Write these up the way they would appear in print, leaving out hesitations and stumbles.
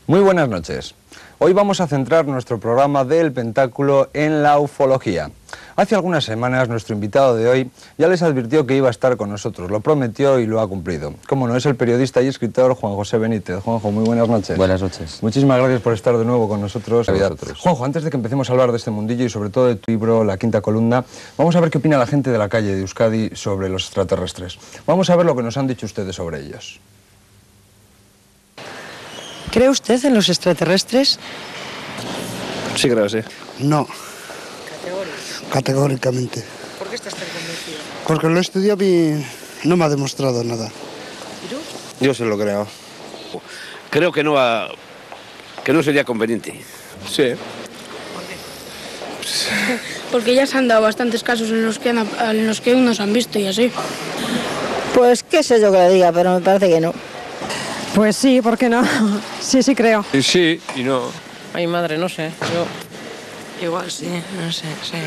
Muy buenas noches. Hoy vamos a centrar nuestro programa del Pentáculo en la ufología. Hace algunas semanas nuestro invitado de hoy ya les advirtió que iba a estar con nosotros, lo prometió y lo ha cumplido. Como no, es el periodista y escritor Juan José Benítez. Juanjo, muy buenas noches. Buenas noches. Muchísimas gracias por estar de nuevo con nosotros. Juanjo, antes de que empecemos a hablar de este mundillo y sobre todo de tu libro La Quinta Columna, vamos a ver qué opina la gente de la calle de Euskadi sobre los extraterrestres. Vamos a ver lo que nos han dicho ustedes sobre ellos. ¿Cree usted en los extraterrestres? Sí, creo, sí. No. ¿Categórico? Categóricamente. ¿Por qué estás tan convencido? Porque lo he estudiado y no me ha demostrado nada. ¿Y tú? Yo se lo creo. Creo que no sería conveniente. Sí. Porque ya se han dado bastantes casos en los que unos han visto y así. Pues qué sé yo que le diga, pero me parece que no. Pues sí, ¿por qué no? Sí, creo. Y sí, y no. Ay, madre, no sé. Yo... Igual sí, no sé, sí.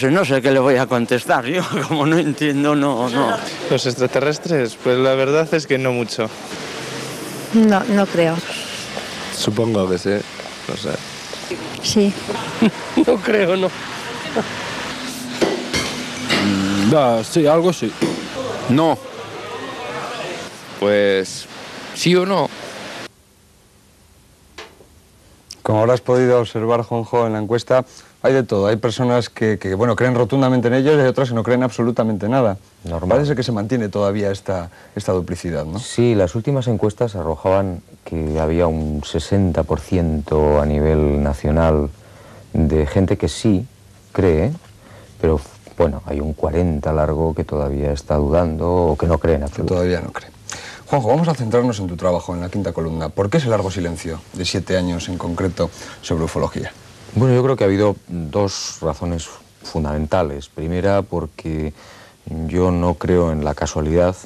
No sé qué le voy a contestar. Yo, como no entiendo, no. Los extraterrestres, pues la verdad es que no mucho. No creo. Supongo que sí. No sé. Sí. No creo, no. Sí, algo sí. No. Pues sí o no. Como habrás podido observar, Juanjo, en la encuesta, hay de todo. Hay personas que creen rotundamente en ellos y hay otras que no creen absolutamente nada. Normal. Parece que se mantiene todavía esta duplicidad, ¿no? Sí, las últimas encuestas arrojaban que había un 60% a nivel nacional de gente que sí cree, pero bueno, hay un 40% largo que todavía está dudando o que no cree en absoluto. Que todavía no cree. Juanjo, vamos a centrarnos en tu trabajo, en La Quinta Columna. ¿Por qué ese largo silencio de 7 años en concreto sobre ufología? Bueno, yo creo que ha habido dos razones fundamentales. Primera, porque yo no creo en la casualidad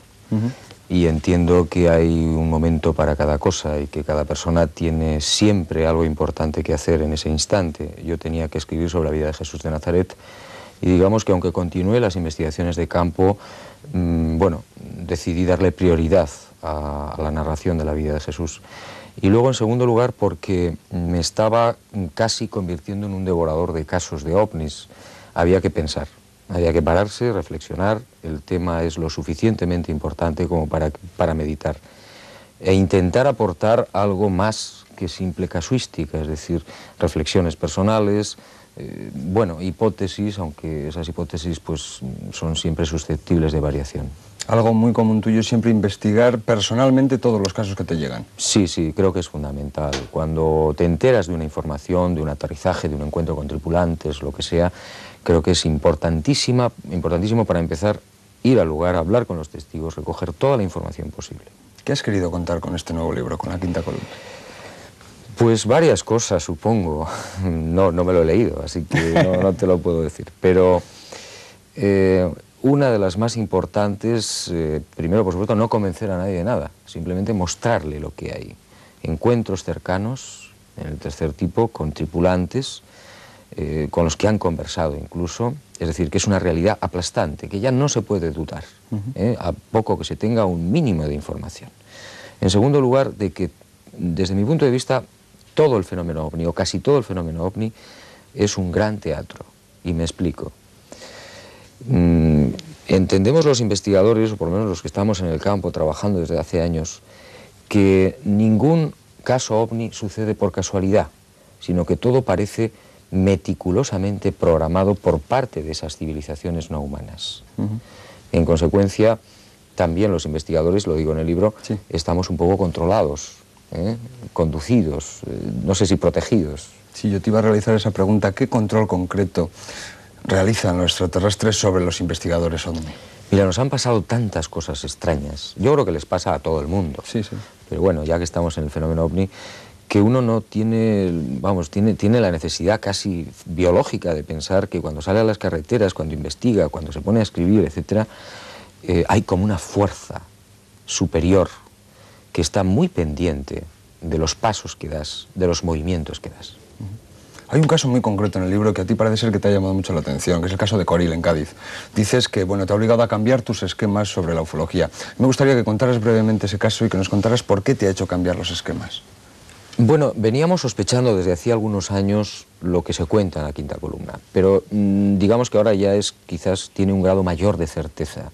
y entiendo que hay un momento para cada cosa y que cada persona tiene siempre algo importante que hacer en ese instante. Yo tenía que escribir sobre la vida de Jesús de Nazaret y digamos que aunque continúe las investigaciones de campo, decidí darle prioridad a la narración de la vida de Jesús. Y luego, en segundo lugar, porque me estaba casi convirtiendo en un devorador de casos de ovnis. Había que pensar, había que pararse, reflexionar. El tema es lo suficientemente importante como para meditar e intentar aportar algo más que simple casuística, es decir, reflexiones personales, hipótesis, aunque esas hipótesis pues son siempre susceptibles de variación. Algo muy común tuyo es siempre investigar personalmente todos los casos que te llegan. Sí, creo que es fundamental. Cuando te enteras de una información, de un aterrizaje, de un encuentro con tripulantes, lo que sea, creo que es importantísimo para empezar, ir al lugar, hablar con los testigos, recoger toda la información posible. ¿Qué has querido contar con este nuevo libro, con La Quinta Columna? Pues varias cosas, supongo. No me lo he leído, así que no te lo puedo decir. Pero una de las más importantes, primero, por supuesto, no convencer a nadie de nada, simplemente mostrarle lo que hay. Encuentros cercanos, en el tercer tipo, con tripulantes, con los que han conversado incluso, es decir, que es una realidad aplastante, que ya no se puede dudar, a poco que se tenga un mínimo de información. En segundo lugar, de que, desde mi punto de vista, todo el fenómeno ovni, o casi todo el fenómeno ovni, es un gran teatro. Y me explico. Entendemos los investigadores, o por lo menos los que estamos en el campo trabajando desde hace años, que ningún caso ovni sucede por casualidad, sino que todo parece meticulosamente programado por parte de esas civilizaciones no humanas. En consecuencia, también los investigadores, lo digo en el libro, sí, estamos un poco controlados, conducidos, no sé si protegidos. Sí, yo te iba a realizar esa pregunta. ¿Qué control concreto realizan los extraterrestres sobre los investigadores ovni? Mira, nos han pasado tantas cosas extrañas. Yo creo que les pasa a todo el mundo. Sí. Pero bueno, ya que estamos en el fenómeno ovni, que uno no tiene, tiene la necesidad casi biológica de pensar que cuando sale a las carreteras, cuando investiga, cuando se pone a escribir, etc., hay como una fuerza superior que está muy pendiente de los pasos que das, de los movimientos que das. Hay un caso muy concreto en el libro que a ti parece ser que te ha llamado mucho la atención, que es el caso de Coril en Cádiz. Dices que, te ha obligado a cambiar tus esquemas sobre la ufología. Me gustaría que contaras brevemente ese caso y que nos contaras por qué te ha hecho cambiar los esquemas. Bueno, veníamos sospechando desde hacía algunos años lo que se cuenta en la quinta columna, pero digamos que ahora ya quizás tiene un grado mayor de certeza.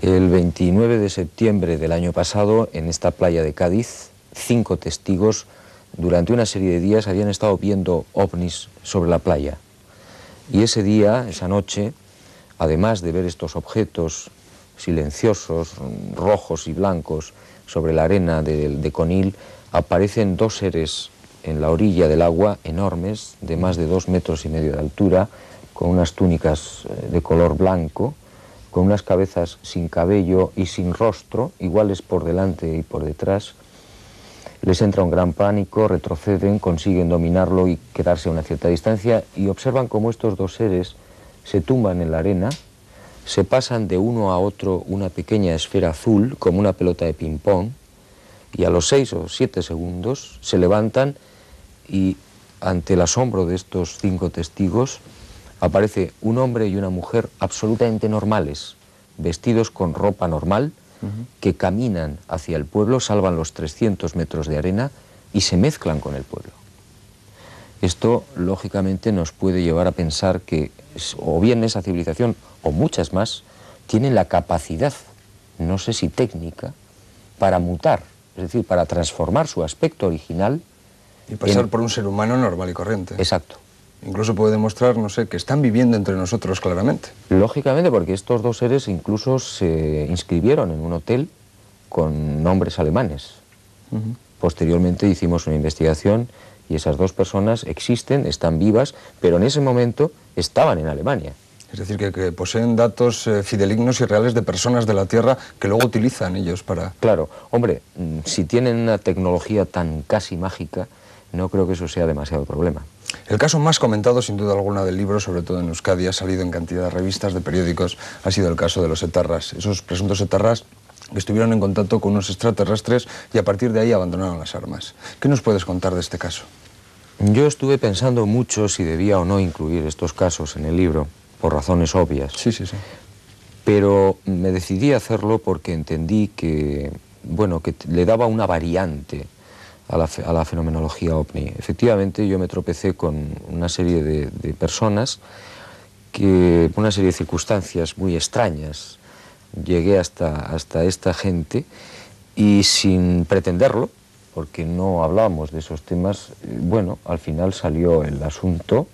El 29 de septiembre del año pasado, en esta playa de Cádiz, 5 testigos durante una serie de días habían estado viendo ovnis sobre la playa. Y ese día, esa noche, además de ver estos objetos silenciosos, rojos y blancos, sobre la arena de Conil, aparecen 2 seres en la orilla del agua, enormes, de más de 2,5 metros de altura, con unas túnicas de color blanco, con unas cabezas sin cabello y sin rostro, iguales por delante y por detrás. Les entra un gran pánico, retroceden, consiguen dominarlo y quedarse a una cierta distancia y observan cómo estos 2 seres se tumban en la arena, se pasan de uno a otro una pequeña esfera azul, como una pelota de ping-pong, y a los 6 o 7 segundos se levantan y ante el asombro de estos 5 testigos aparece un hombre y una mujer absolutamente normales, vestidos con ropa normal, que caminan hacia el pueblo, salvan los 300 metros de arena y se mezclan con el pueblo. Esto, lógicamente, nos puede llevar a pensar que o bien esa civilización, o muchas más, tienen la capacidad, no sé si técnica, para mutar, es decir, para transformar su aspecto original. Y pasar por un ser humano normal y corriente. Exacto. Incluso puede demostrar, no sé, que están viviendo entre nosotros claramente. Lógicamente, porque estos 2 seres incluso se inscribieron en un hotel con nombres alemanes. Posteriormente hicimos una investigación y esas 2 personas existen, están vivas, pero en ese momento estaban en Alemania. Es decir, que poseen datos fidedignos y reales de personas de la Tierra que luego utilizan ellos para... Claro, hombre, si tienen una tecnología tan casi mágica, no creo que eso sea demasiado problema. El caso más comentado, sin duda alguna, del libro, sobre todo en Euskadi, ha salido en cantidad de revistas, de periódicos, ha sido el caso de los etarras. Esos presuntos etarras que estuvieron en contacto con unos extraterrestres y a partir de ahí abandonaron las armas. ¿Qué nos puedes contar de este caso? Yo estuve pensando mucho si debía o no incluir estos casos en el libro, por razones obvias. Sí. Pero me decidí a hacerlo porque entendí que, bueno, que le daba una variante a la fenomenología ovni. Efectivamente, yo me tropecé con una serie de personas que, por una serie de circunstancias muy extrañas, llegué hasta esta gente y sin pretenderlo, porque no hablábamos de esos temas, bueno, al final salió el asunto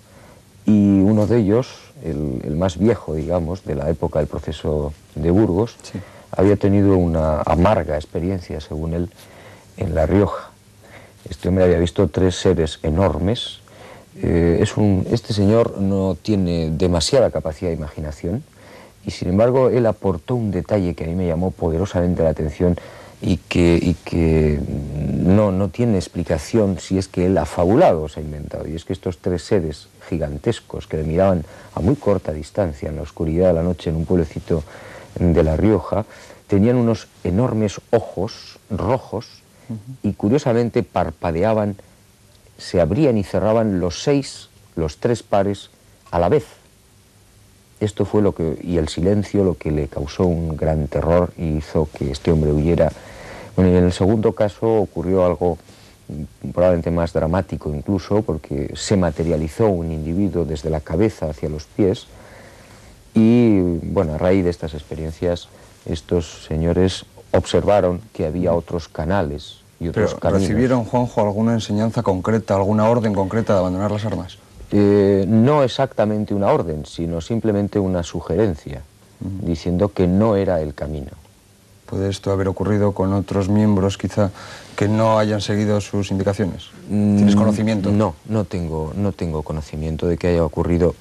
y uno de ellos, el más viejo, digamos, de la época del proceso de Burgos, sí, había tenido una amarga experiencia, según él, en La Rioja. Este hombre había visto 3 seres enormes. Este señor no tiene demasiada capacidad de imaginación y, sin embargo, él aportó un detalle que a mí me llamó poderosamente la atención y que no tiene explicación si es que él ha fabulado o se ha inventado. Y es que estos 3 seres gigantescos que le miraban a muy corta distancia en la oscuridad de la noche en un pueblecito de La Rioja tenían unos enormes ojos rojos y curiosamente parpadeaban, se abrían y cerraban los 3 pares a la vez. Esto fue y el silencio, lo que le causó un gran terror y hizo que este hombre huyera. Bueno, y en el segundo caso ocurrió algo probablemente más dramático incluso, porque se materializó un individuo desde la cabeza hacia los pies y, bueno, a raíz de estas experiencias, estos señores observaron que había otros canales y otros caminos. ¿Recibieron, Juanjo, alguna enseñanza concreta, alguna orden concreta de abandonar las armas? No exactamente una orden, sino simplemente una sugerencia, diciendo que no era el camino. ¿Puede esto haber ocurrido con otros miembros, quizá, que no hayan seguido sus indicaciones? ¿Tienes conocimiento? No tengo conocimiento de que haya ocurrido.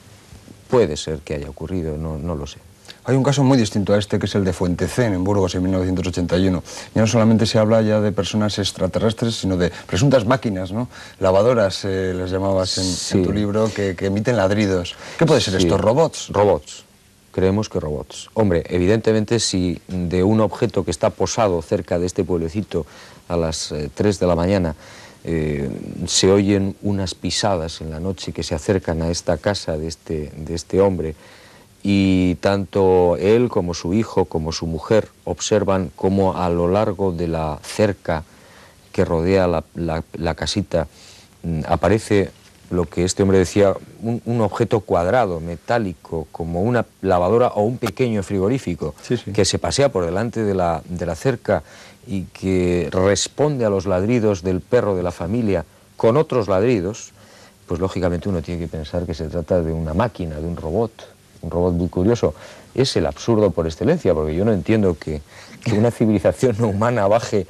Puede ser que haya ocurrido, no lo sé. Hay un caso muy distinto a este, que es el de Fuentecén, en Burgos, en 1981. Ya no solamente se habla ya de personas extraterrestres, sino de presuntas máquinas, ¿no? Lavadoras, las llamabas en tu libro, que emiten ladridos. ¿Qué puede ser esto? ¿Robots? Robots. Creemos que robots. Hombre, evidentemente, si de un objeto que está posado cerca de este pueblecito a las 3 de la mañana se oyen unas pisadas en la noche que se acercan a esta casa de este hombre, y tanto él como su hijo, como su mujer, observan cómo a lo largo de la cerca que rodea la casita, aparece lo que este hombre decía, un objeto cuadrado, metálico, como una lavadora o un pequeño frigorífico, que se pasea por delante de la cerca y que responde a los ladridos del perro de la familia con otros ladridos, pues lógicamente uno tiene que pensar que se trata de una máquina, de un robot muy curioso. Es el absurdo por excelencia, porque yo no entiendo que una civilización no humana baje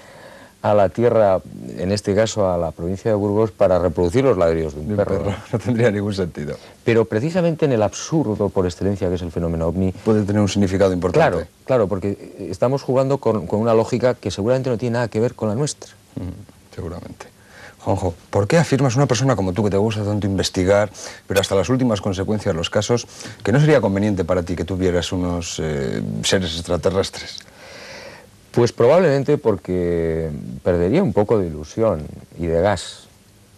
a la tierra, en este caso a la provincia de Burgos, para reproducir los ladridos de un perro. No tendría ningún sentido. Pero precisamente en el absurdo por excelencia que es el fenómeno ovni... Puede tener un significado importante. Claro, porque estamos jugando con una lógica que seguramente no tiene nada que ver con la nuestra. Seguramente. Juanjo, ¿por qué afirmas una persona como tú, que te gusta tanto investigar, pero hasta las últimas consecuencias de los casos, que no sería conveniente para ti que tuvieras unos seres extraterrestres? Pues probablemente porque perdería un poco de ilusión y de gas.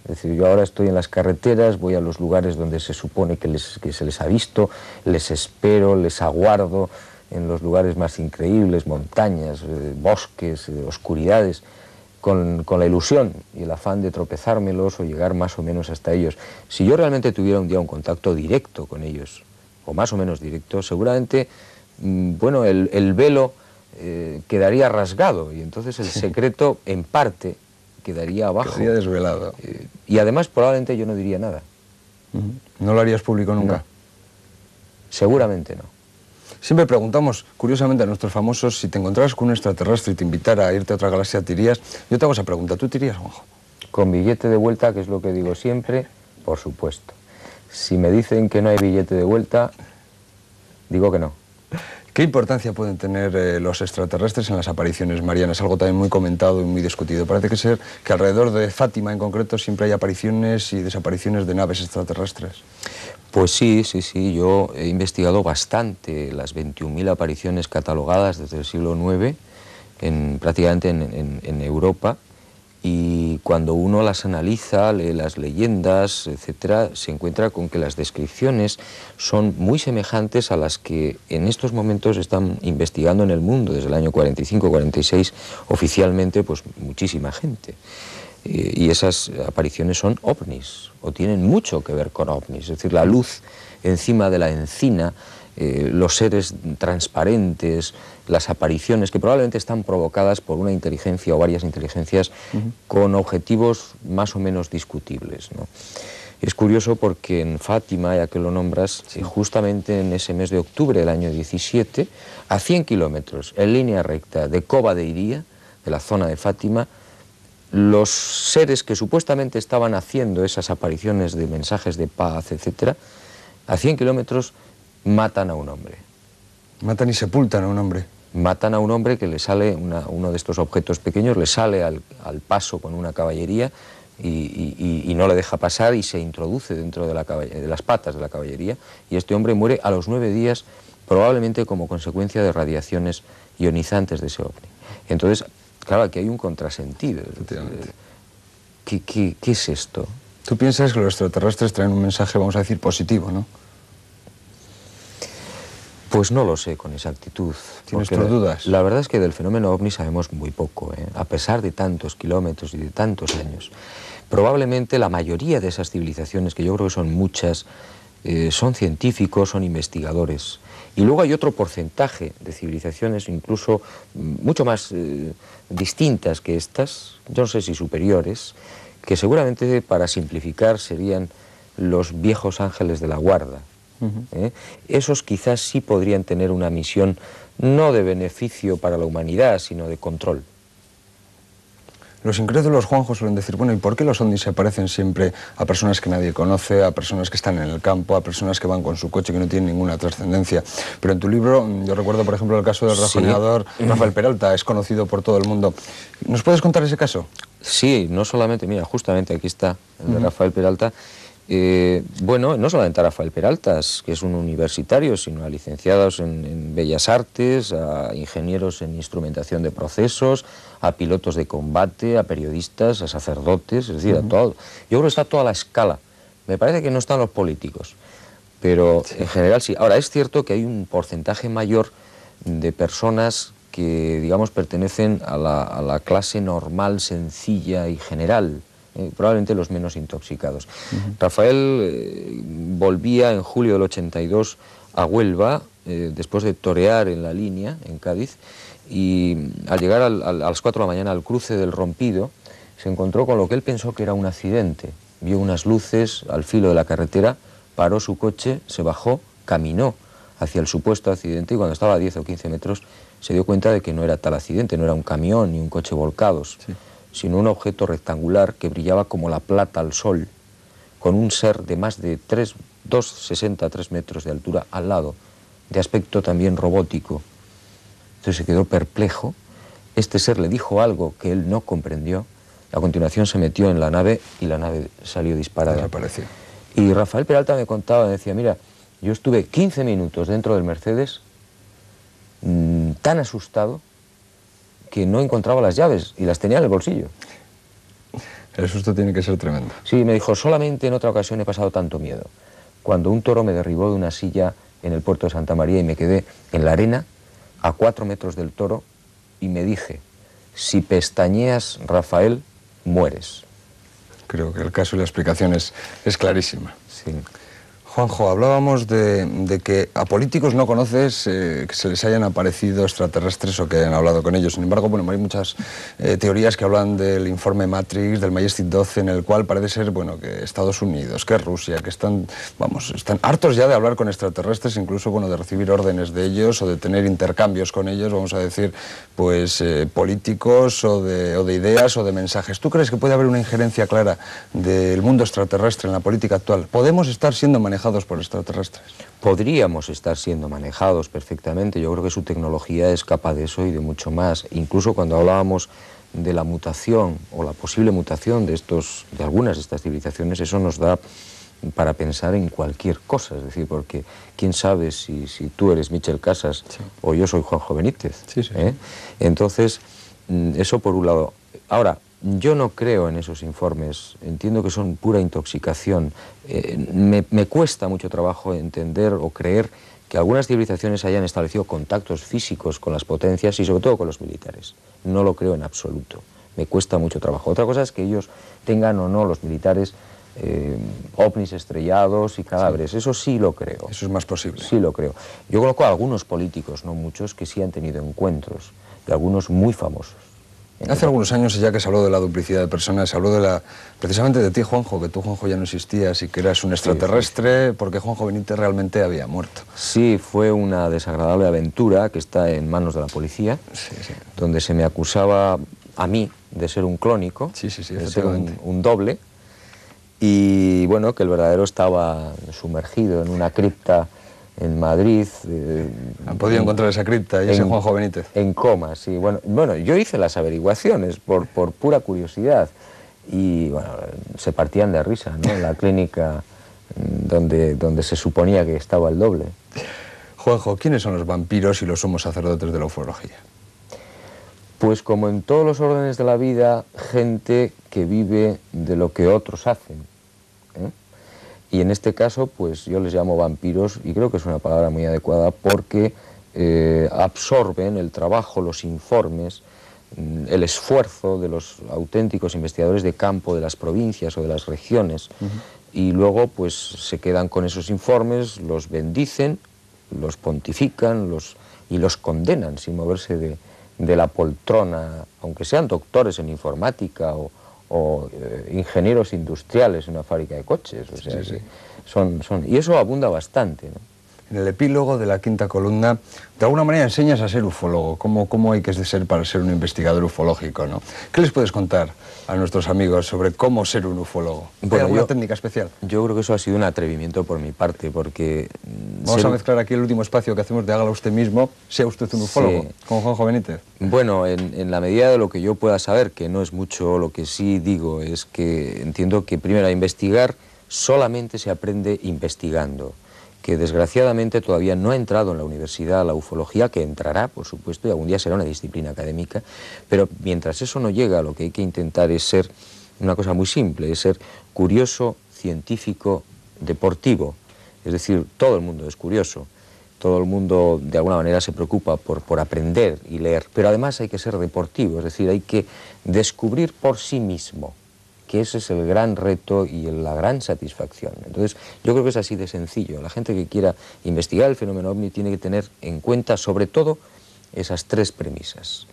Es decir, yo ahora estoy en las carreteras, voy a los lugares donde se supone que se les ha visto, les espero, les aguardo en los lugares más increíbles, montañas, bosques, oscuridades, con la ilusión y el afán de tropezármelos o llegar más o menos hasta ellos. Si yo realmente tuviera un día un contacto directo con ellos, o más o menos directo, seguramente, bueno, el velo quedaría rasgado y entonces el secreto en parte quedaría abajo. Quedaría desvelado. Y además probablemente yo no diría nada. ¿No lo harías público nunca? No. Seguramente no. Siempre preguntamos, curiosamente, a nuestros famosos, si te encontraras con un extraterrestre y te invitara a irte a otra galaxia, ¿te irías? Yo te hago esa pregunta, ¿tú te irías, Juanjo? Con billete de vuelta, que es lo que digo siempre, por supuesto. Si me dicen que no hay billete de vuelta, digo que no. ¿Qué importancia pueden tener los extraterrestres en las apariciones marianas? Algo también muy comentado y muy discutido. Parece ser que alrededor de Fátima en concreto siempre hay apariciones y desapariciones de naves extraterrestres. Pues sí, yo he investigado bastante las 21.000 apariciones catalogadas desde el siglo IX, prácticamente en Europa, y cuando uno las analiza, lee las leyendas, etcétera, se encuentra con que las descripciones son muy semejantes a las que en estos momentos están investigando en el mundo, desde el año 45-46, oficialmente, pues muchísima gente. Y esas apariciones son ovnis, o tienen mucho que ver con ovnis, es decir, la luz encima de la encina, los seres transparentes, las apariciones que probablemente están provocadas por una inteligencia o varias inteligencias con objetivos más o menos discutibles, ¿no? Es curioso porque en Fátima, ya que lo nombras, justamente en ese mes de octubre del año 17, a 100 kilómetros, en línea recta de Cova de Iría, de la zona de Fátima, los seres que supuestamente estaban haciendo esas apariciones de mensajes de paz, etcétera, a 100 kilómetros matan a un hombre. Matan y sepultan a un hombre. Matan a un hombre que le sale, uno de estos objetos pequeños, le sale al paso con una caballería y no le deja pasar y se introduce dentro de las patas de la caballería, y este hombre muere a los 9 días, probablemente como consecuencia de radiaciones ionizantes de ese ovni. Entonces, claro, aquí hay un contrasentido. ¿Qué es esto? Tú piensas que los extraterrestres traen un mensaje, vamos a decir, positivo, ¿no? Pues no lo sé con exactitud. ¿Tienes tus dudas? La verdad es que del fenómeno ovni sabemos muy poco, a pesar de tantos kilómetros y de tantos años. Probablemente la mayoría de esas civilizaciones, que yo creo que son muchas, son científicos, son investigadores. Y luego hay otro porcentaje de civilizaciones, incluso mucho más distintas que estas, yo no sé si superiores, que seguramente, para simplificar, serían los viejos ángeles de la guarda. Esos quizás sí podrían tener una misión no de beneficio para la humanidad, sino de control. Los incrédulos, Juanjo, suelen decir, bueno, ¿y por qué los ovnis se aparecen siempre a personas que nadie conoce, a personas que están en el campo, a personas que van con su coche que no tienen ninguna trascendencia? Pero en tu libro, yo recuerdo, por ejemplo, el caso del rajoneador Rafael Peralta, es conocido por todo el mundo. ¿Nos puedes contar ese caso? Sí, no solamente, mira, justamente aquí está el de Rafael Peralta. Bueno, no solamente a Rafael Peralta, que es un universitario, sino a licenciados en Bellas Artes, a ingenieros en instrumentación de procesos, a pilotos de combate, a periodistas, a sacerdotes, es decir, a todo. Yo creo que está toda la escala. Me parece que no están los políticos, pero en general sí. Ahora, es cierto que hay un porcentaje mayor de personas que, digamos, pertenecen a la clase normal, sencilla y general, probablemente los menos intoxicados. Rafael volvía en julio del 82 a Huelva, después de torear en la línea, en Cádiz, y al llegar a las 4 de la mañana al cruce del Rompido, se encontró con lo que él pensó que era un accidente. Vio unas luces al filo de la carretera, paró su coche, se bajó, caminó hacia el supuesto accidente y cuando estaba a 10 o 15 metros se dio cuenta de que no era tal accidente, no era un camión ni un coche volcados, sino un objeto rectangular que brillaba como la plata al sol, con un ser de más de 2,60 a 3 metros de altura al lado, de aspecto también robótico. Entonces se quedó perplejo. Este ser le dijo algo que él no comprendió. A continuación se metió en la nave y la nave salió disparada. Desapareció. Y Rafael Peralta me contaba, me decía, mira, yo estuve 15 minutos dentro del Mercedes tan asustado que no encontraba las llaves y las tenía en el bolsillo. El susto tiene que ser tremendo. Sí, me dijo, solamente en otra ocasión he pasado tanto miedo. Cuando un toro me derribó de una silla en el puerto de Santa María y me quedé en la arena, a 4 metros del toro, y me dije, si pestañeas, Rafael, mueres. Creo que el caso y la explicación es clarísima. Sí. Juanjo, hablábamos de que a políticos no conoces que se les hayan aparecido extraterrestres o que hayan hablado con ellos. Sin embargo, bueno, hay muchas teorías que hablan del informe Matrix, del Majestic 12, en el cual parece ser, bueno, que Estados Unidos, que Rusia, que están hartos ya de hablar con extraterrestres, incluso, bueno, de recibir órdenes de ellos o de tener intercambios con ellos, vamos a decir, pues políticos o de ideas o de mensajes. ¿Tú crees que puede haber una injerencia clara del mundo extraterrestre en la política actual? ¿Podemos estar siendo manejados por extraterrestres? Podríamos estar siendo manejados perfectamente. Yo creo que su tecnología es capaz de eso y de mucho más. Incluso cuando hablábamos de la mutación o la posible mutación de algunas de estas civilizaciones, eso nos da para pensar en cualquier cosa. Es decir, porque quién sabe si tú eres Michel Casas o yo soy Juanjo Benítez. Entonces, eso por un lado. Ahora, yo no creo en esos informes, entiendo que son pura intoxicación. Me cuesta mucho trabajo entender o creer que algunas civilizaciones hayan establecido contactos físicos con las potencias y sobre todo con los militares. No lo creo en absoluto, me cuesta mucho trabajo. Otra cosa es que ellos tengan o no, los militares, ovnis estrellados y cadáveres, eso sí lo creo. Eso es más posible. Sí lo creo. Yo conozco a algunos políticos, no muchos, que sí han tenido encuentros, y algunos muy famosos. Hace algunos años, ya que se habló de la duplicidad de personas, se habló precisamente de ti, Juanjo, que tú, Juanjo, ya no existías y que eras un extraterrestre, porque Juanjo Benítez realmente había muerto. Sí, fue una desagradable aventura que está en manos de la policía, donde se me acusaba a mí de ser un clónico, de ser un doble, y bueno, que el verdadero estaba sumergido en una cripta en Madrid. ¿Han podido encontrar esa cripta y ese Juanjo Benítez? En coma, sí. Bueno, yo hice las averiguaciones por pura curiosidad y bueno, se partían de risa, ¿no? En la clínica donde se suponía que estaba el doble. Juanjo, ¿quiénes son los vampiros y los sumos sacerdotes de la ufología? Pues como en todos los órdenes de la vida, gente que vive de lo que otros hacen, ¿eh? Y en este caso, pues yo les llamo vampiros, y creo que es una palabra muy adecuada, porque absorben el trabajo, los informes, el esfuerzo de los auténticos investigadores de campo de las provincias o de las regiones, y luego pues se quedan con esos informes, los bendicen, los pontifican y los condenan sin moverse de la poltrona, aunque sean doctores en informática o ingenieros industriales en una fábrica de coches. O sea, y eso abunda bastante, ¿no? En el epílogo de la quinta columna, de alguna manera enseñas a ser ufólogo, cómo hay que ser para ser un investigador ufológico, ¿no? ¿Qué les puedes contar a nuestros amigos sobre cómo ser un ufólogo? ¿Hay alguna técnica especial? Yo creo que eso ha sido un atrevimiento por mi parte, porque... Vamos a mezclar aquí el último espacio que hacemos de hágalo usted mismo, sea usted un ufólogo, como Juanjo Benítez. Bueno, en la medida de lo que yo pueda saber, que no es mucho, lo que sí digo es que entiendo que primero a investigar solamente se aprende investigando, que desgraciadamente todavía no ha entrado en la universidad la ufología, que entrará, por supuesto, y algún día será una disciplina académica, pero mientras eso no llega, lo que hay que intentar es ser una cosa muy simple, es ser curioso, científico, deportivo. Es decir, todo el mundo es curioso, todo el mundo de alguna manera se preocupa por aprender y leer, pero además hay que ser deportivo, es decir, hay que descubrir por sí mismo, que ese es el gran reto y la gran satisfacción. Entonces, yo creo que es así de sencillo. La gente que quiera investigar el fenómeno ovni tiene que tener en cuenta, sobre todo, esas tres premisas.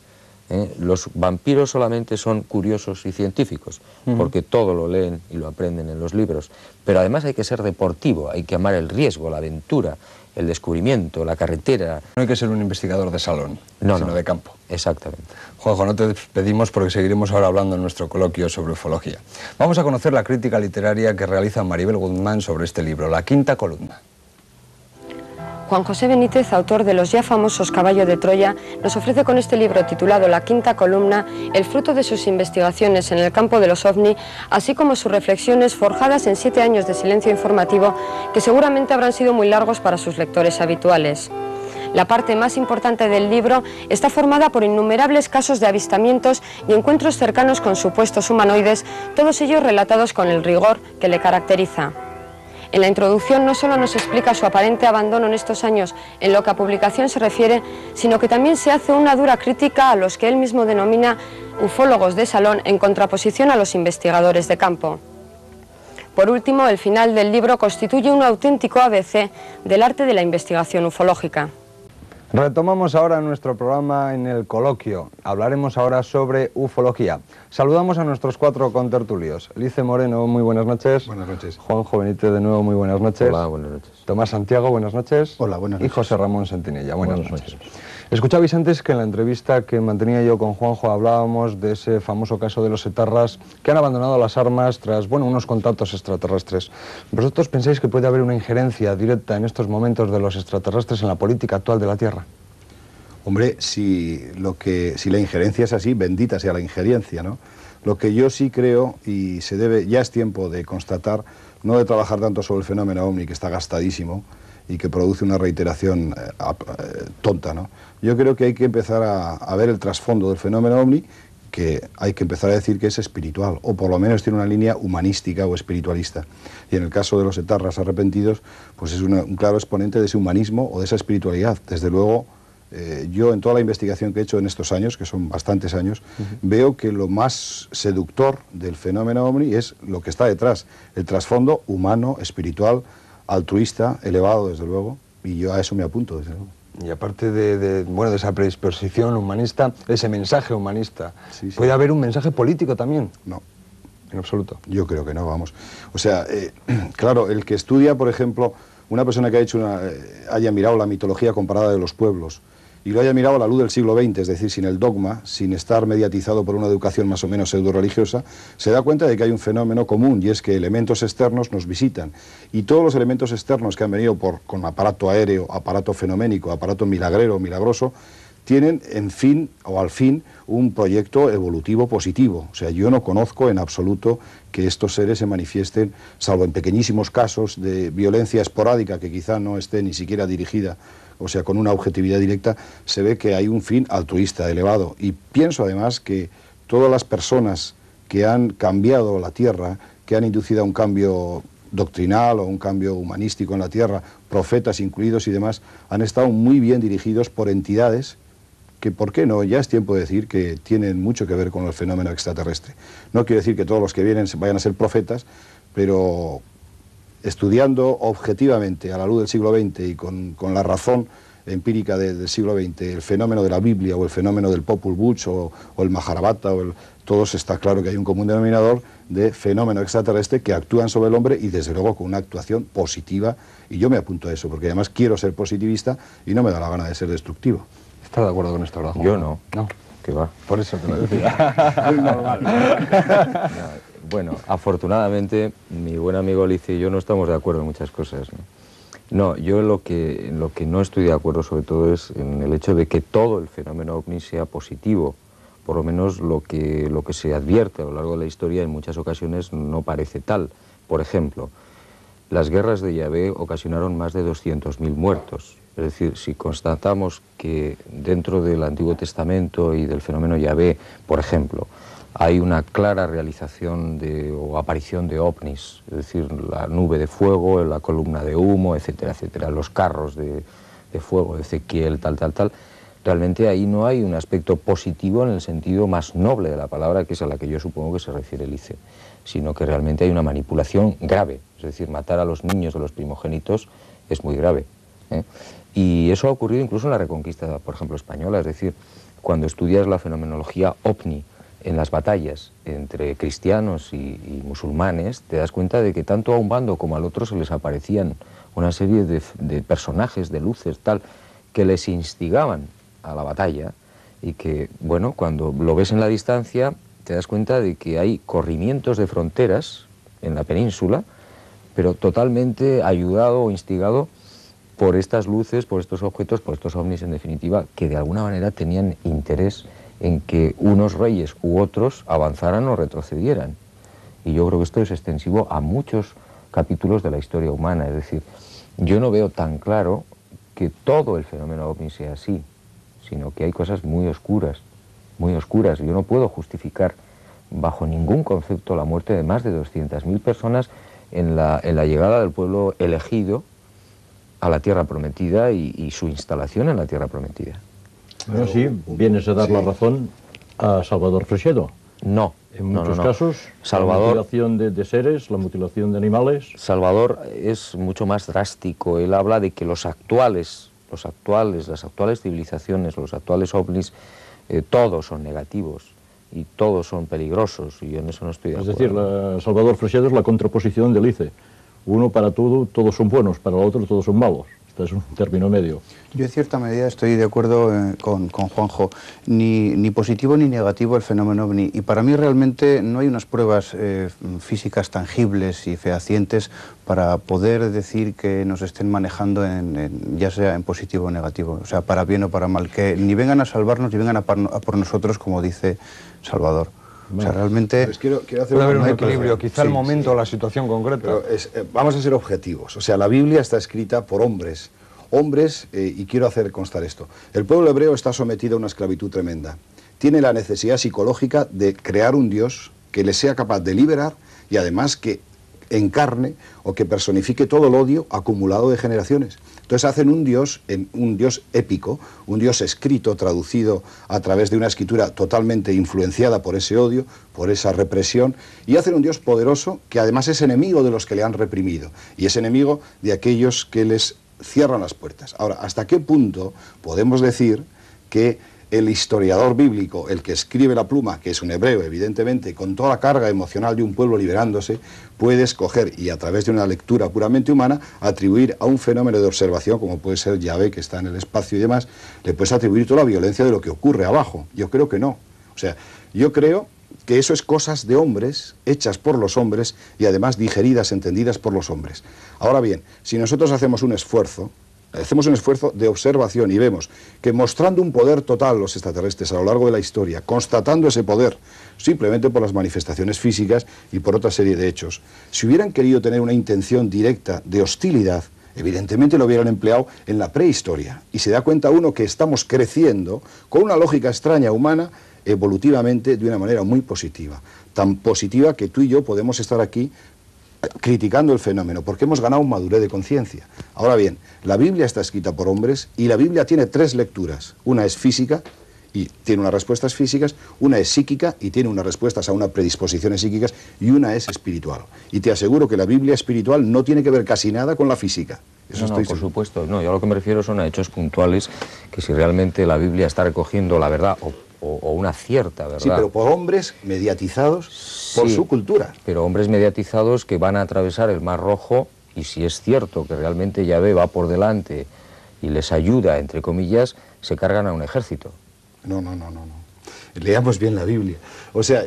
Los vampiros solamente son curiosos y científicos, porque todo lo leen y lo aprenden en los libros, pero además hay que ser deportivo, hay que amar el riesgo, la aventura, el descubrimiento, la carretera. No hay que ser un investigador de salón, sino de campo. Exactamente. Juanjo, no te despedimos porque seguiremos ahora hablando en nuestro coloquio sobre ufología. Vamos a conocer la crítica literaria que realiza Maribel Guzmán sobre este libro, La Quinta Columna. Juan José Benítez, autor de los ya famosos Caballo de Troya, nos ofrece con este libro titulado La Quinta Columna el fruto de sus investigaciones en el campo de los ovni, así como sus reflexiones forjadas en 7 años de silencio informativo que seguramente habrán sido muy largos para sus lectores habituales. La parte más importante del libro está formada por innumerables casos de avistamientos y encuentros cercanos con supuestos humanoides, todos ellos relatados con el rigor que le caracteriza. En la introducción no solo nos explica su aparente abandono en estos años en lo que a publicación se refiere, sino que también se hace una dura crítica a los que él mismo denomina ufólogos de salón en contraposición a los investigadores de campo. Por último, el final del libro constituye un auténtico ABC del arte de la investigación ufológica. Retomamos ahora nuestro programa en el coloquio. Hablaremos ahora sobre ufología. Saludamos a nuestros 4 contertulios. Lice Moreno, muy buenas noches. Buenas noches. Juanjo Benítez, de nuevo, muy buenas noches. Hola, buenas noches. Tomás Santiago, buenas noches. Hola, buenas noches. Y José Ramón Sentinella, buenas noches. Escuchabais antes que en la entrevista que mantenía yo con Juanjo hablábamos de ese famoso caso de los etarras que han abandonado las armas tras, bueno, unos contactos extraterrestres. ¿Vosotros pensáis que puede haber una injerencia directa en estos momentos de los extraterrestres en la política actual de la Tierra? Hombre, si la injerencia es así, bendita sea la injerencia, ¿no? Lo que yo sí creo, y ya es tiempo de constatar, no de trabajar tanto sobre el fenómeno ovni, que está gastadísimo y que produce una reiteración tonta, ¿no? Yo creo que hay que empezar a ver el trasfondo del fenómeno ovni, que hay que empezar a decir que es espiritual, o por lo menos tiene una línea humanística o espiritualista. Y en el caso de los etarras arrepentidos, pues es un claro exponente de ese humanismo o de esa espiritualidad. Desde luego, yo en toda la investigación que he hecho en estos años, que son bastantes años, veo que lo más seductor del fenómeno ovni es lo que está detrás, el trasfondo humano, espiritual, altruista, elevado, desde luego, y yo a eso me apunto, desde luego. Y aparte de esa predisposición humanista, ese mensaje humanista, ¿puede haber un mensaje político también? No. En absoluto. Yo creo que no, vamos. O sea, claro, el que estudia, por ejemplo, una persona que haya mirado la mitología comparada de los pueblos y lo haya mirado a la luz del siglo XX, es decir, sin el dogma, sin estar mediatizado por una educación más o menos pseudo-religiosa, se da cuenta de que hay un fenómeno común, y es que elementos externos nos visitan. Y todos los elementos externos que han venido con aparato aéreo, aparato fenoménico, aparato milagrero, milagroso, tienen, en fin, o al fin, un proyecto evolutivo positivo. O sea, yo no conozco en absoluto que estos seres se manifiesten, salvo en pequeñísimos casos de violencia esporádica que quizá no esté ni siquiera dirigida, o sea, con una objetividad directa, se ve que hay un fin altruista, elevado. Y pienso además que todas las personas que han cambiado la Tierra, que han inducido a un cambio doctrinal o un cambio humanístico en la Tierra, profetas incluidos y demás, han estado muy bien dirigidos por entidades que, ¿por qué no? Ya es tiempo de decir que tienen mucho que ver con el fenómeno extraterrestre. No quiero decir que todos los que vienen vayan a ser profetas, pero estudiando objetivamente a la luz del siglo XX y con la razón empírica del siglo XX, el fenómeno de la Biblia o el fenómeno del Popol Vuh o el Mahabharata, todos está claro que hay un común denominador de fenómeno extraterrestre que actúan sobre el hombre y desde luego con una actuación positiva, y yo me apunto a eso porque además quiero ser positivista y no me da la gana de ser destructivo. ¿Estás de acuerdo con esto, verdad, Juan? Yo no. No. ¿Qué va? Por eso te lo decía. Muy normal. Bueno, afortunadamente mi buen amigo Lice y yo no estamos de acuerdo en muchas cosas, ¿no? Yo en lo que no estoy de acuerdo sobre todo es en el hecho de que todo el fenómeno ovni sea positivo. Por lo menos lo que se advierte a lo largo de la historia en muchas ocasiones no parece tal. Por ejemplo, las guerras de Yahvé ocasionaron más de 200.000 muertos. Es decir, si constatamos que dentro del Antiguo Testamento y del fenómeno Yahvé, por ejemplo, hay una clara realización o aparición de ovnis, es decir, la nube de fuego, la columna de humo, etcétera, etcétera, los carros de de fuego, de Ezequiel, tal, realmente ahí no hay un aspecto positivo en el sentido más noble de la palabra, que es a la que yo supongo que se refiere Lice, sino que realmente hay una manipulación grave, es decir, matar a los niños de los primogénitos es muy grave, ¿eh? Y eso ha ocurrido incluso en la Reconquista, por ejemplo, española, es decir, cuando estudias la fenomenología ovni en las batallas entre cristianos y musulmanes, te das cuenta de que tanto a un bando como al otro se les aparecían una serie de personajes, de luces, tal, que les instigaban a la batalla y que, bueno, cuando lo ves en la distancia te das cuenta de que hay corrimientos de fronteras en la península, pero totalmente ayudado o instigado por estas luces, por estos objetos, por estos ovnis en definitiva, que de alguna manera tenían interés en que unos reyes u otros avanzaran o retrocedieran. Y yo creo que esto es extensivo a muchos capítulos de la historia humana, es decir, yo no veo tan claro que todo el fenómeno ovni sea así, sino que hay cosas muy oscuras, muy oscuras. Yo no puedo justificar bajo ningún concepto la muerte de más de 200.000 personas en la llegada del pueblo elegido a la Tierra Prometida y su instalación en la Tierra Prometida. Bueno, sí, vienes a dar la razón a Salvador Freixedo. No. En muchos casos, Salvador, la mutilación de seres, la mutilación de animales. Salvador es mucho más drástico. Él habla de que las actuales civilizaciones, los actuales ovnis, todos son negativos y todos son peligrosos, y yo en eso no estoy de acuerdo. Es decir, Salvador Freixedo es la contraposición de Lice. Uno para todo, todos son buenos, para el otro todos son malos. Este es un término medio. Yo en cierta medida estoy de acuerdo con Juanjo. Ni positivo ni negativo el fenómeno ovni. Y para mí realmente no hay unas pruebas físicas tangibles y fehacientes para poder decir que nos estén manejando ya sea en positivo o negativo, o sea, para bien o para mal. Que ni vengan a salvarnos ni vengan a por nosotros, como dice Salvador. O sea, realmente quiero hacer puede haber un equilibrio, quizá el momento, la situación concreta. Pero vamos a ser objetivos. O sea, la Biblia está escrita por hombres, y quiero hacer constar esto. El pueblo hebreo está sometido a una esclavitud tremenda. Tiene la necesidad psicológica de crear un Dios que le sea capaz de liberar y además que encarne o que personifique todo el odio acumulado de generaciones. Entonces hacen un Dios épico, un Dios escrito, traducido a través de una escritura totalmente influenciada por ese odio, por esa represión, y hacen un Dios poderoso que además es enemigo de los que le han reprimido y es enemigo de aquellos que les cierran las puertas. Ahora, ¿hasta qué punto podemos decir que el historiador bíblico, el que escribe la pluma, que es un hebreo, evidentemente, con toda la carga emocional de un pueblo liberándose, puede escoger y a través de una lectura puramente humana atribuir a un fenómeno de observación, como puede ser Yahvé, que está en el espacio y demás, le puedes atribuir toda la violencia de lo que ocurre abajo? Yo creo que no. O sea, yo creo que eso es cosas de hombres, hechas por los hombres y además digeridas, entendidas por los hombres. Ahora bien, si nosotros hacemos un esfuerzo de observación y vemos que mostrando un poder total los extraterrestres a lo largo de la historia, constatando ese poder simplemente por las manifestaciones físicas y por otra serie de hechos, si hubieran querido tener una intención directa de hostilidad, evidentemente lo hubieran empleado en la prehistoria. Y se da cuenta uno que estamos creciendo con una lógica extraña humana, evolutivamente de una manera muy positiva. Tan positiva que tú y yo podemos estar aquí criticando el fenómeno, porque hemos ganado madurez de conciencia. Ahora bien, la Biblia está escrita por hombres y la Biblia tiene tres lecturas. Una es física y tiene unas respuestas físicas, una es psíquica y tiene unas respuestas a unas predisposiciones psíquicas, y una es espiritual. Y te aseguro que la Biblia espiritual no tiene que ver casi nada con la física. Eso no, por supuesto. No, yo a lo que me refiero son a hechos puntuales, que si realmente la Biblia está recogiendo la verdad o una cierta verdad. Sí, pero por hombres mediatizados por su cultura. Pero hombres mediatizados que van a atravesar el Mar Rojo, y si es cierto que realmente Yahvé va por delante y les ayuda, entre comillas, se cargan a un ejército. No. Leamos bien la Biblia. O sea,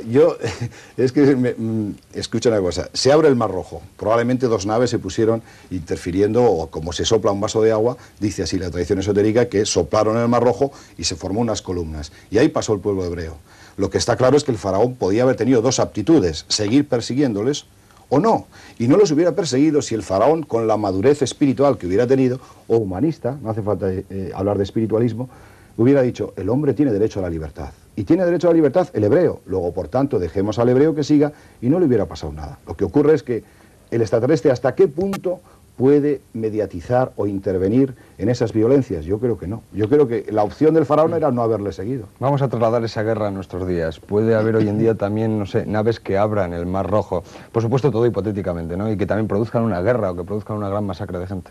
escucha una cosa, se abre el Mar Rojo, probablemente dos naves se pusieron interfiriendo, o como se sopla un vaso de agua, dice así la tradición esotérica, que soplaron en el Mar Rojo y se formó unas columnas. Y ahí pasó el pueblo hebreo. Lo que está claro es que el faraón podía haber tenido dos aptitudes, seguir persiguiéndoles o no. Y no los hubiera perseguido si el faraón, con la madurez espiritual que hubiera tenido, o humanista, no hace falta hablar de espiritualismo, hubiera dicho, el hombre tiene derecho a la libertad. Y tiene derecho a la libertad el hebreo. Luego, por tanto, dejemos al hebreo que siga y no le hubiera pasado nada. Lo que ocurre es que el extraterrestre, ¿hasta qué punto puede mediatizar o intervenir en esas violencias. Yo creo que no. Yo creo que la opción del faraón era no haberle seguido. Vamos a trasladar esa guerra a nuestros días. Puede haber hoy en día también, no sé, naves que abran el Mar Rojo. Por supuesto, todo hipotéticamente, ¿no? Y que también produzcan una guerra o que produzcan una gran masacre de gente.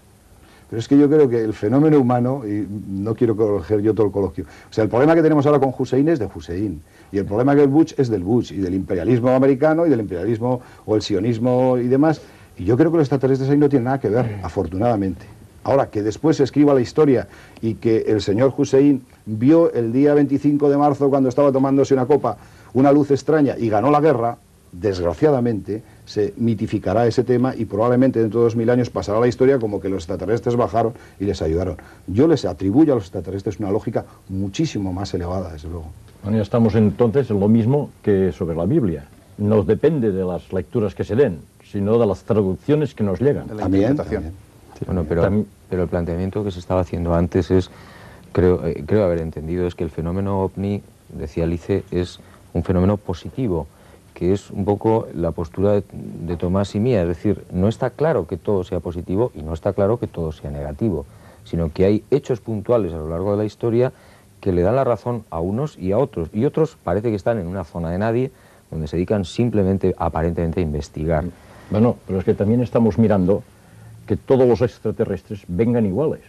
Pero es que yo creo que el fenómeno humano, y no quiero coger yo todo el coloquio, o sea, el problema que tenemos ahora con Hussein es de Hussein, y el problema que el Bush es del Bush, y del imperialismo americano, y del imperialismo o el sionismo y demás, y yo creo que los extraterrestres ahí no tienen nada que ver, afortunadamente. Ahora, que después se escriba la historia y que el señor Hussein vio el día 25 de marzo, cuando estaba tomándose una copa, una luz extraña y ganó la guerra, desgraciadamente se mitificará ese tema y probablemente dentro de 2000 años pasará la historia como que los extraterrestres bajaron y les ayudaron. Yo les atribuyo a los extraterrestres una lógica muchísimo más elevada, desde luego. Bueno, ya estamos entonces en lo mismo que sobre la Biblia. No depende de las lecturas que se den, sino de las traducciones que nos llegan. De la interpretación. Sí, bueno, pero el planteamiento que se estaba haciendo antes es, creo haber entendido, es que el fenómeno OVNI, decía Lice, es un fenómeno positivo, que es un poco la postura de Tomás y mía, es decir, no está claro que todo sea positivo y no está claro que todo sea negativo, sino que hay hechos puntuales a lo largo de la historia que le dan la razón a unos y a otros, y otros parece que están en una zona de nadie, donde se dedican simplemente, aparentemente, a investigar. Bueno, pero es que también estamos mirando que todos los extraterrestres vengan iguales,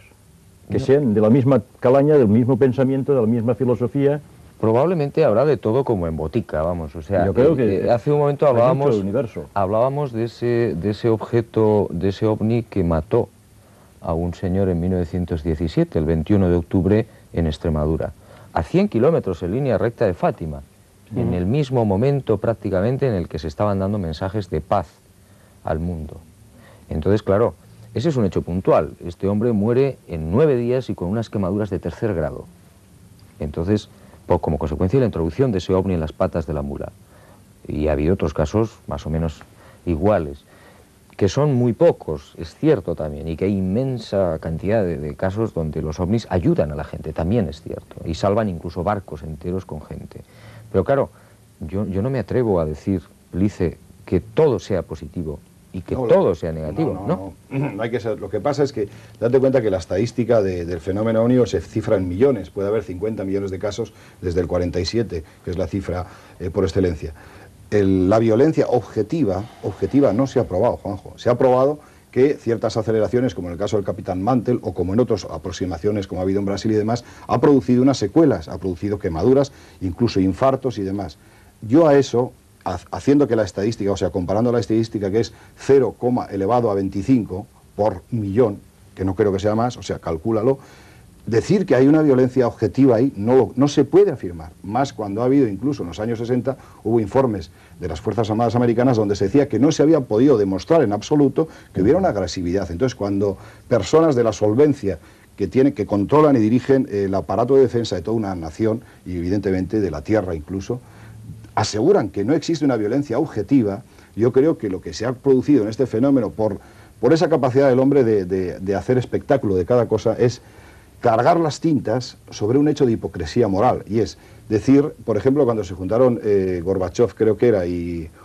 que sean de la misma calaña, del mismo pensamiento, de la misma filosofía. Probablemente habrá de todo como en botica, vamos, o sea, yo creo que hace un momento hablábamos de ese objeto, de ese ovni que mató a un señor en 1917, el 21 de octubre, en Extremadura, a 100 kilómetros en línea recta de Fátima, en el mismo momento prácticamente en el que se estaban dando mensajes de paz al mundo. Entonces, claro, ese es un hecho puntual. Este hombre muere en 9 días y con unas quemaduras de 3er grado. Entonces, como consecuencia de la introducción de ese ovni en las patas de la mula. Y ha habido otros casos más o menos iguales, que son muy pocos, es cierto también, y que hay inmensa cantidad de casos donde los ovnis ayudan a la gente, también es cierto, y salvan incluso barcos enteros con gente. Pero claro, yo no me atrevo a decir, Lice, que todo sea positivo y que todo sea negativo, No hay que ser. Lo que pasa es que, date cuenta que la estadística del fenómeno OVNI se cifra en millones, puede haber 50 millones de casos desde el 47, que es la cifra por excelencia. La violencia objetiva no se ha probado, Juanjo. Se ha probado que ciertas aceleraciones, como en el caso del Capitán Mantel, o como en otras aproximaciones, como ha habido en Brasil y demás, ha producido unas secuelas, ha producido quemaduras, incluso infartos y demás. Yo a eso, haciendo que la estadística, o sea, comparando la estadística que es 0, elevado a 25 por millón, que no creo que sea más, o sea, calcúlalo, decir que hay una violencia objetiva ahí no se puede afirmar, más cuando ha habido, incluso en los años 60, hubo informes de las Fuerzas Armadas Americanas donde se decía que no se había podido demostrar en absoluto que hubiera una agresividad. Entonces, cuando personas de la solvencia que controlan y dirigen el aparato de defensa de toda una nación, y evidentemente de la tierra incluso, aseguran que no existe una violencia objetiva, yo creo que lo que se ha producido en este fenómeno por esa capacidad del hombre de hacer espectáculo de cada cosa es cargar las tintas sobre un hecho de hipocresía moral, y es decir, por ejemplo, cuando se juntaron Gorbachev, creo que era,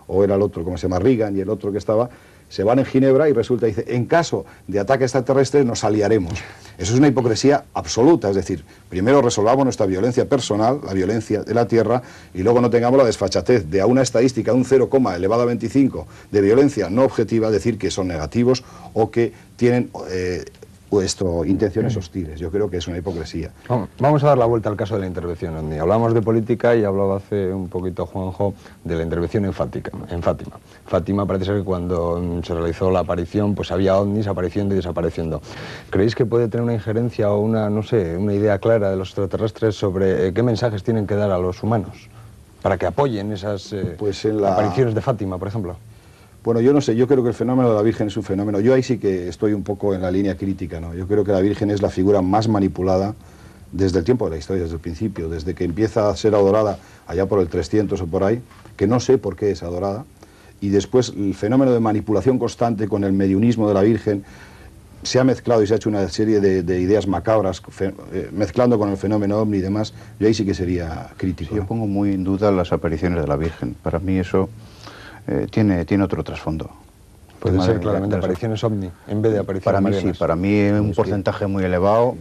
o era el otro, ¿cómo se llama?, Reagan, y el otro que estaba, se van en Ginebra y resulta, dice, en caso de ataque extraterrestre nos aliaremos. Eso es una hipocresía absoluta, es decir, primero resolvamos nuestra violencia personal, la violencia de la Tierra, y luego no tengamos la desfachatez de a una estadística de un 0, elevado a 25 de violencia no objetiva, decir que son negativos o que tienen intenciones hostiles. Yo creo que es una hipocresía. Vamos a dar la vuelta al caso de la intervención OVNI. Hablamos de política y hablaba hace un poquito Juanjo de la intervención en Fátima. Fátima parece ser que cuando se realizó la aparición, pues había ovnis apareciendo y desapareciendo. ¿Creéis que puede tener una injerencia o una idea clara de los extraterrestres sobre qué mensajes tienen que dar a los humanos para que apoyen esas apariciones de Fátima, por ejemplo? Bueno, yo no sé, yo creo que el fenómeno de la Virgen es un fenómeno, yo ahí sí que estoy un poco en la línea crítica, ¿no? Yo creo que la Virgen es la figura más manipulada desde el tiempo de la historia, desde el principio, desde que empieza a ser adorada allá por el 300 o por ahí, que no sé por qué es adorada, y después el fenómeno de manipulación constante con el mediunismo de la Virgen se ha mezclado y se ha hecho una serie de ideas macabras, mezclando con el fenómeno OVNI y demás. Yo ahí sí que sería crítico. Sí, yo pongo muy en duda las apariciones de la Virgen. Para mí eso tiene otro trasfondo. Puede ser claramente apariciones ovni en vez de apariciones Para mí marianas. sí, para mí un porcentaje muy elevado,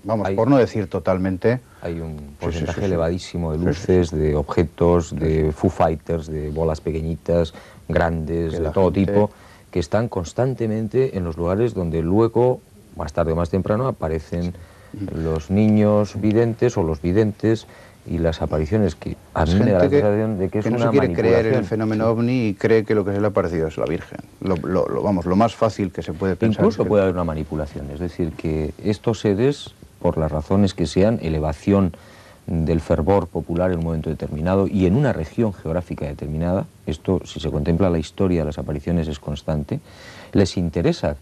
vamos, por no decir totalmente. Hay un porcentaje elevadísimo de luces, de objetos, de Foo Fighters, de bolas pequeñitas, grandes, de todo tipo, que están constantemente en los lugares donde luego, más tarde o más temprano, aparecen los niños videntes o los videntes, y las apariciones que a mí me da la sensación de que es una no se quiere manipulación. creer en el fenómeno ovni y cree que lo que se le ha aparecido es la Virgen. Vamos, lo más fácil que se puede pensar. Incluso puede haber una manipulación, es decir, que estos seres, por las razones que sean, elevación del fervor popular en un momento determinado y en una región geográfica determinada, esto, si se contempla la historia de las apariciones, es constante, les interesa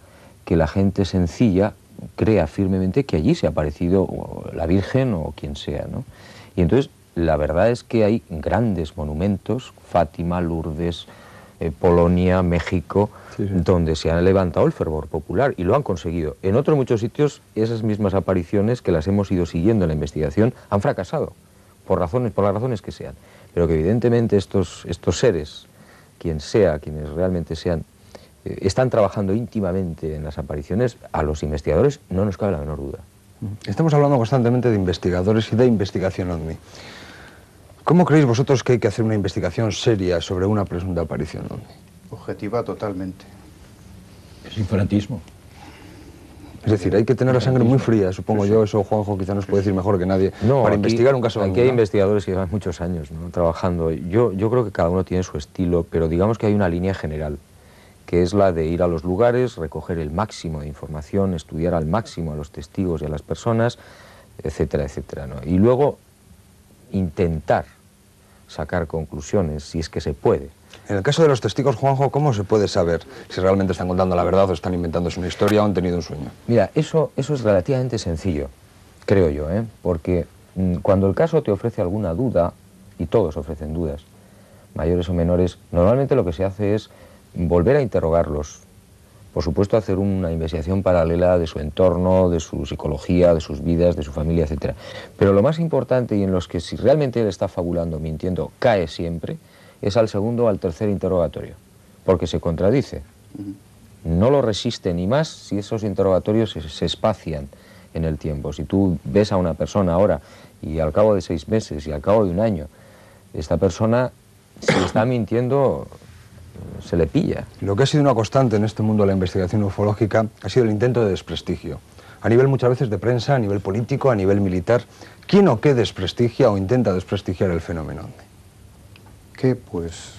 que la gente sencilla crea firmemente que allí se ha aparecido la Virgen o quien sea, ¿no? Y entonces, la verdad es que hay grandes monumentos, Fátima, Lourdes, Polonia, México, donde se ha levantado el fervor popular y lo han conseguido. En otros muchos sitios, esas mismas apariciones que las hemos ido siguiendo en la investigación han fracasado, por las razones que sean. Pero que evidentemente estos seres, quienes realmente sean, están trabajando íntimamente en las apariciones, a los investigadores no nos cabe la menor duda. Estamos hablando constantemente de investigadores y de investigación ovni. ¿Cómo creéis vosotros que hay que hacer una investigación seria sobre una presunta aparición ovni? Objetiva totalmente. Es fanatismo. Es decir, hay que tener la sangre muy fría, supongo yo, eso Juanjo quizá nos puede decir mejor que nadie, para investigar un caso ovni. Aquí hay investigadores que llevan muchos años, ¿no?, trabajando. Yo creo que cada uno tiene su estilo, pero digamos que hay una línea general, que es la de ir a los lugares, recoger el máximo de información, estudiar al máximo a los testigos y a las personas, etcétera, etcétera, ¿no? Y luego intentar sacar conclusiones, si es que se puede. En el caso de los testigos, Juanjo, ¿cómo se puede saber si realmente están contando la verdad o están inventándose una historia o han tenido un sueño? Mira, eso es relativamente sencillo, creo yo, porque cuando el caso te ofrece alguna duda, y todos ofrecen dudas, mayores o menores, normalmente lo que se hace es volver a interrogarlos, por supuesto hacer una investigación paralela de su entorno, de su psicología, de sus vidas, de su familia, etc. Pero lo más importante, y en los que si realmente él está fabulando, mintiendo, cae siempre, es al segundo o al tercer interrogatorio, porque se contradice. No lo resiste ni más si esos interrogatorios se espacian en el tiempo. Si tú ves a una persona ahora y al cabo de 6 meses y al cabo de 1 año, esta persona, si está mintiendo, se le pilla. Lo que ha sido una constante en este mundo de la investigación ufológica ha sido el intento de desprestigio. A nivel muchas veces de prensa, a nivel político, a nivel militar. ¿Quién o qué desprestigia o intenta desprestigiar el fenómeno? Que, pues,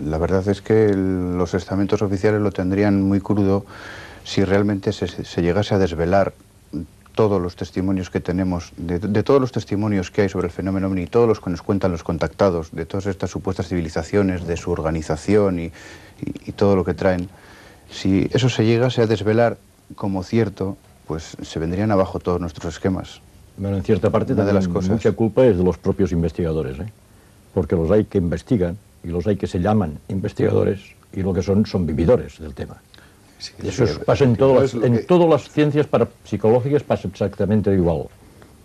la verdad es que los estamentos oficiales lo tendrían muy crudo si realmente se llegase a desvelar todos los testimonios que tenemos, de todos los testimonios que hay sobre el fenómeno ovni, todos los que nos cuentan los contactados, de todas estas supuestas civilizaciones, de su organización y todo lo que traen. Si eso se llegase a desvelar como cierto, pues se vendrían abajo todos nuestros esquemas. Bueno, en cierta parte también mucha culpa es de los propios investigadores, porque los hay que investigan y los hay que se llaman investigadores y lo que son vividores del tema. Sí, eso pasa en todas las ciencias psicológicas, pasa exactamente igual.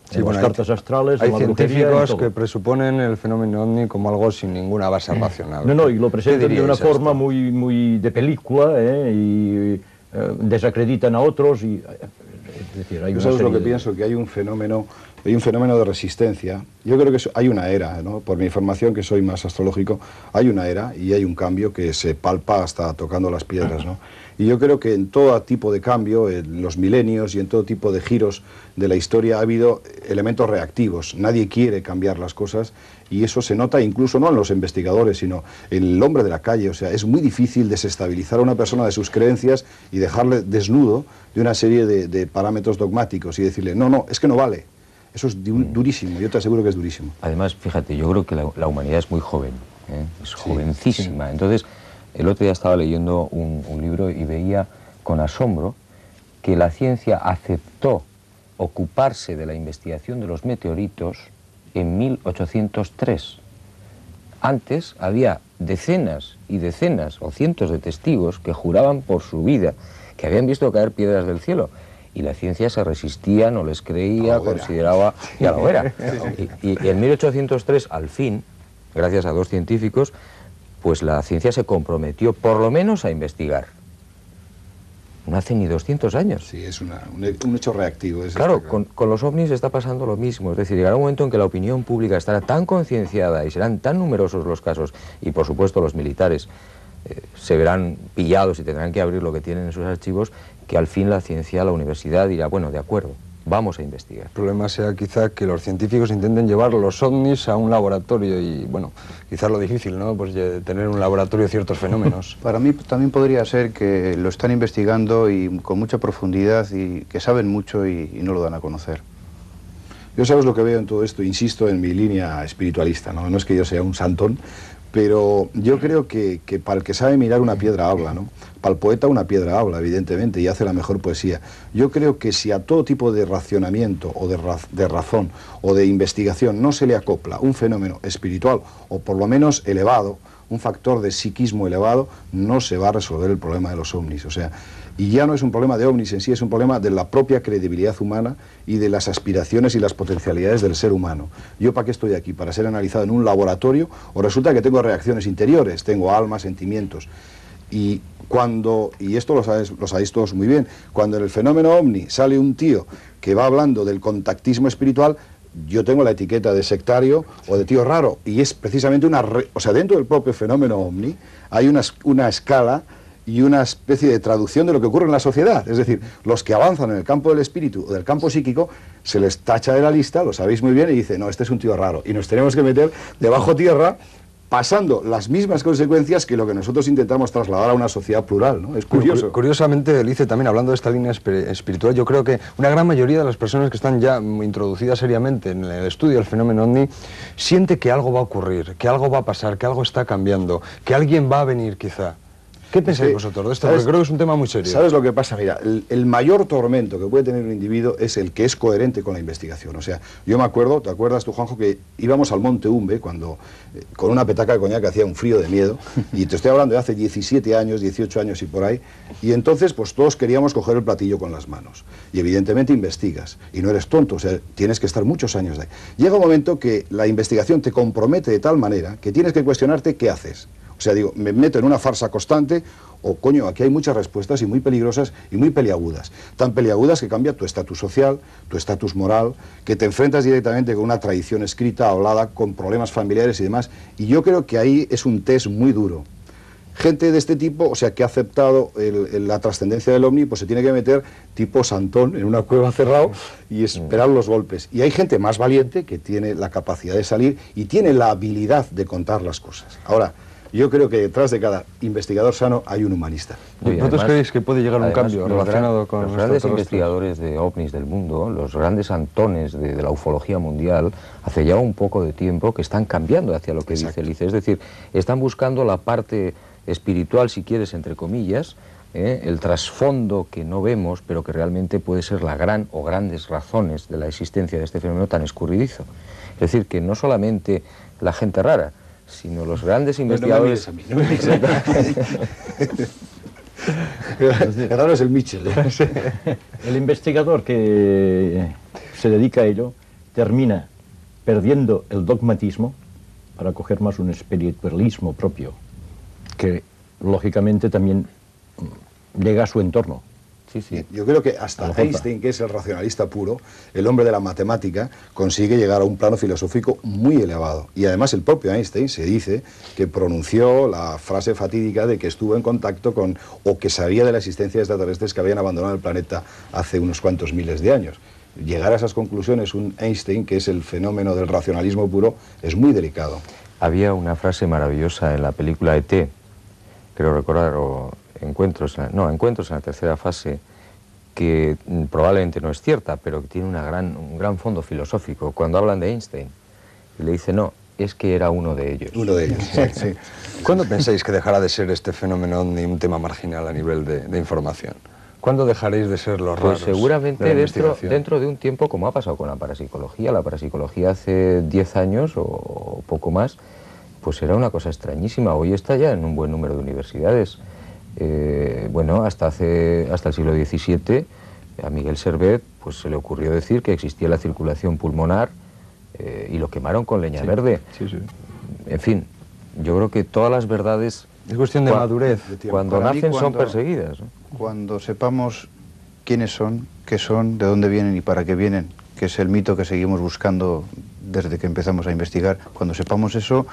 Sí, en bueno, las cartas astrales, hay en la científicos que presuponen el fenómeno ovni como algo sin ninguna base racional. No, y lo presentan de una forma muy de película, y desacreditan a otros. Y, es decir, hay ¿Eso es lo que pienso? Que hay un fenómeno de resistencia. Yo creo que hay una era, ¿no? Por mi información, que soy más astrológico, hay una era y hay un cambio que se palpa hasta tocando las piedras, ¿no? Y yo creo que en todo tipo de cambio, en los milenios y en todo tipo de giros de la historia ha habido elementos reactivos. Nadie quiere cambiar las cosas y eso se nota incluso no en los investigadores, sino en el hombre de la calle. O sea, es muy difícil desestabilizar a una persona de sus creencias y dejarle desnudo de una serie de parámetros dogmáticos y decirle, no, es que no vale. Eso es durísimo, yo te aseguro que es durísimo. Además, fíjate, yo creo que la humanidad es muy joven, es jovencísima. Sí. Entonces, el otro día estaba leyendo un libro y veía con asombro que la ciencia aceptó ocuparse de la investigación de los meteoritos en 1803. Antes había decenas y decenas o cientos de testigos que juraban por su vida que habían visto caer piedras del cielo. Y la ciencia se resistía, no les creía, consideraba... Ya lo era. Y en 1803, al fin, gracias a 2 científicos, pues la ciencia se comprometió por lo menos a investigar. no hace ni 200 años. Sí, es un hecho reactivo. Claro, con los ovnis está pasando lo mismo. Es decir, llegará un momento en que la opinión pública estará tan concienciada y serán tan numerosos los casos, y por supuesto los militares se verán pillados y tendrán que abrir lo que tienen en sus archivos, que al fin la ciencia, la universidad dirá, bueno, de acuerdo, vamos a investigar. El problema sea quizá que los científicos intenten llevar los ovnis a un laboratorio y, bueno, quizás lo difícil, ¿no? Pues tener un laboratorio ciertos fenómenos. Para mí también podría ser que lo están investigando y con mucha profundidad y que saben mucho y no lo dan a conocer. Yo sabes lo que veo en todo esto, insisto en mi línea espiritualista, ¿no? No es que yo sea un santón, pero yo creo que para el que sabe mirar una piedra habla, ¿no? Para el poeta una piedra habla, evidentemente, y hace la mejor poesía. Yo creo que si a todo tipo de racionamiento o de razón o de investigación no se le acopla un fenómeno espiritual o por lo menos elevado, un factor de psiquismo elevado, no se va a resolver el problema de los ovnis. O sea, y ya no es un problema de ovnis en sí, es un problema de la propia credibilidad humana y de las aspiraciones y las potencialidades del ser humano. ¿Yo para qué estoy aquí? ¿Para ser analizado en un laboratorio? ¿O resulta que tengo reacciones interiores, tengo alma, sentimientos? Y esto lo sabéis todos muy bien, cuando en el fenómeno ovni sale un tío que va hablando del contactismo espiritual, yo tengo la etiqueta de sectario o de tío raro, y es precisamente o sea, dentro del propio fenómeno ovni hay una escala y una especie de traducción de lo que ocurre en la sociedad. Es decir, los que avanzan en el campo del espíritu o del campo psíquico, se les tacha de la lista, lo sabéis muy bien, y dice, no, este es un tío raro, y nos tenemos que meter debajo tierra, pasando las mismas consecuencias que lo que nosotros intentamos trasladar a una sociedad plural, ¿no? Es curioso. Curiosamente, Elice, también hablando de esta línea espiritual, yo creo que una gran mayoría de las personas que están ya introducidas seriamente en el estudio del fenómeno ovni siente que algo va a ocurrir, que algo va a pasar, que algo está cambiando, que alguien va a venir quizá. ¿Qué pensáis vosotros de esto? Porque creo que es un tema muy serio. ¿Sabes lo que pasa? Mira, el mayor tormento que puede tener un individuo es el que es coherente con la investigación. O sea, yo me acuerdo, ¿te acuerdas tú, Juanjo, que íbamos al Monte Umbe con una petaca de coñac que hacía un frío de miedo, y te estoy hablando de hace 17 años, 18 años y por ahí, y entonces pues todos queríamos coger el platillo con las manos. Y evidentemente investigas, y no eres tonto, o sea, tienes que estar muchos años de ahí. Llega un momento que la investigación te compromete de tal manera que tienes que cuestionarte qué haces. O sea, digo, me meto en una farsa constante o, coño, aquí hay muchas respuestas y muy peligrosas y muy peliagudas. Tan peliagudas que cambia tu estatus social, tu estatus moral, que te enfrentas directamente con una tradición escrita, hablada, con problemas familiares y demás. Y yo creo que ahí es un test muy duro. Gente de este tipo, o sea, que ha aceptado la trascendencia del ovni, pues se tiene que meter tipo Santón en una cueva cerrado y esperar los golpes. Y hay gente más valiente que tiene la capacidad de salir y tiene la habilidad de contar las cosas. Ahora, yo creo que detrás de cada investigador sano hay un humanista. ¿Vosotros creéis que puede llegar un cambio relacionado con los grandes investigadores de ovnis del mundo, los grandes Antones de la ufología mundial, hace ya un poco de tiempo que están cambiando hacia lo que dice Elice? Es decir, están buscando la parte espiritual, si quieres, entre comillas, el trasfondo que no vemos, pero que realmente puede ser la gran o grandes razones de la existencia de este fenómeno tan escurridizo. Es decir, que no solamente la gente rara, sino los grandes investigadores... No me mires a mí, El raro es el Mitchell. El investigador que se dedica a ello termina perdiendo el dogmatismo para coger más un espiritualismo propio, que lógicamente también llega a su entorno. Sí, sí. Yo creo que hasta Einstein, que es el racionalista puro, el hombre de la matemática, consigue llegar a un plano filosófico muy elevado. Y además el propio Einstein se dice que pronunció la frase fatídica de que estuvo en contacto con, o que sabía de la existencia de extraterrestres que habían abandonado el planeta hace unos cuantos miles de años. Llegar a esas conclusiones, un Einstein, que es el fenómeno del racionalismo puro, es muy delicado. Había una frase maravillosa en la película E.T., creo recordar, o Encuentros en la tercera fase, que probablemente no es cierta, pero que tiene un gran fondo filosófico, cuando hablan de Einstein, y le dice, no, es que era uno de ellos. Uno de ellos, sí. ¿Cuándo pensáis que dejará de ser este fenómeno ovni un tema marginal a nivel de información? ¿Cuándo dejaréis de ser los raros? Pues seguramente dentro de un tiempo, como ha pasado con la parapsicología. La parapsicología hace 10 años o poco más, pues era una cosa extrañísima. Hoy está ya en un buen número de universidades. Bueno, hasta el siglo XVII a Miguel Servet pues se le ocurrió decir que existía la circulación pulmonar y lo quemaron con leña verde. En fin, yo creo que todas las verdades, es cuestión de madurez, cuando nacen son perseguidas, ¿no? Cuando sepamos quiénes son, qué son, de dónde vienen y para qué vienen, que es el mito que seguimos buscando desde que empezamos a investigar, cuando sepamos eso,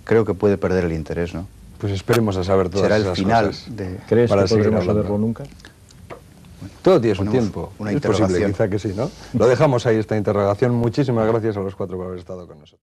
creo que puede perder el interés, ¿no? Pues esperemos a saber todas esas cosas. Será el final de... ¿Crees que podremos saberlo nunca? Todo tiene su tiempo. Una es posible, interrogación. quizá que sí, ¿no? Lo dejamos ahí, esta interrogación. Muchísimas gracias a los cuatro por haber estado con nosotros.